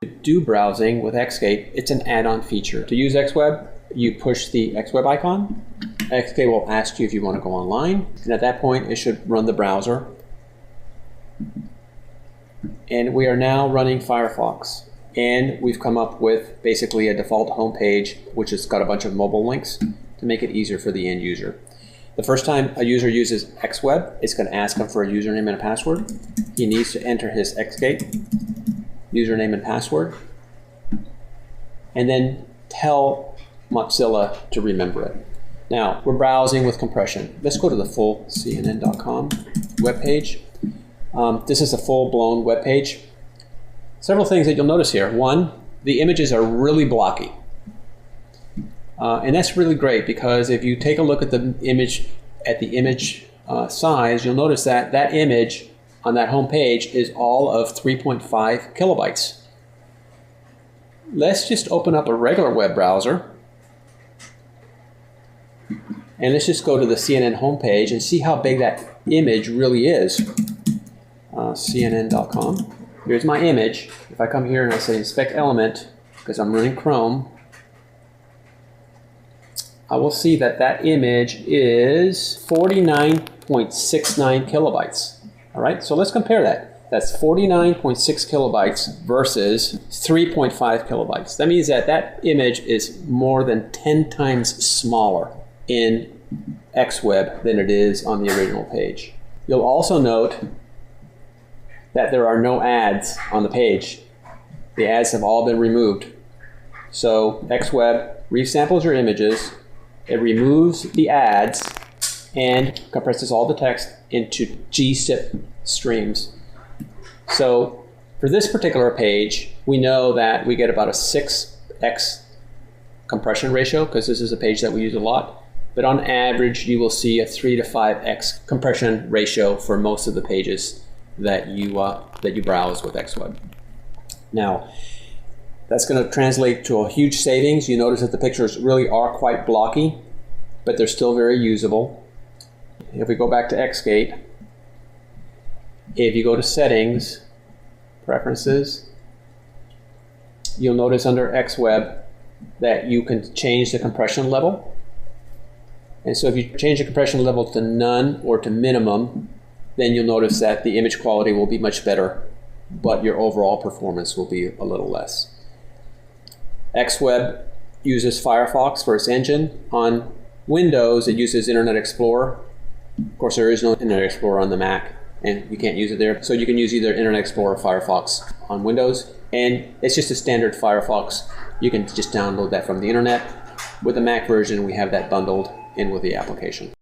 Do browsing with Xscape, it's an add-on feature. To use XWeb, you push the XWeb icon. Xscape will ask you if you want to go online, and at that point it should run the browser. And we are now running Firefox, and we've come up with basically a default home page which has got a bunch of mobile links to make it easier for the end user. The first time a user uses XWeb, it's going to ask him for a username and a password. He needs to enter his Xscape username and password, and then tell Mozilla to remember it. Now, we're browsing with compression. Let's go to the full CNN.com webpage. This is a full-blown web page. Several things that you'll notice here. One, the images are really blocky. And that's really great, because if you take a look at the image size, you'll notice that that image on that home page is all of 3.5 kilobytes. Let's just open up a regular web browser, and let's just go to the CNN homepage and see how big that image really is. CNN.com. Here's my image. If I come here and I say inspect element, because I'm running Chrome, I will see that that image is 49.69 kilobytes. All right, so let's compare that. That's 49.6 kilobytes versus 3.5 kilobytes. That means that that image is more than 10 times smaller in XWeb than it is on the original page. You'll also note that there are no ads on the page. The ads have all been removed. So XWeb resamples your images, it removes the ads, and compresses all the text into gzip streams. So for this particular page, we know that we get about a 6x compression ratio, because this is a page that we use a lot. But on average, you will see a 3 to 5x compression ratio for most of the pages that you browse with XWeb. Now, that's going to translate to a huge savings. You notice that the pictures really are quite blocky, but they're still very usable. If we go back to Xscape, if you go to Settings, Preferences, you'll notice under XWeb that you can change the compression level. And so if you change the compression level to none or to minimum, then you'll notice that the image quality will be much better, but your overall performance will be a little less. XWeb uses Firefox for its engine. On Windows, it uses Internet Explorer. Of course, there is no Internet Explorer on the Mac, and you can't use it there. So you can use either Internet Explorer or Firefox on Windows, and it's just a standard Firefox. You can just download that from the internet. With the Mac version, we have that bundled in with the application.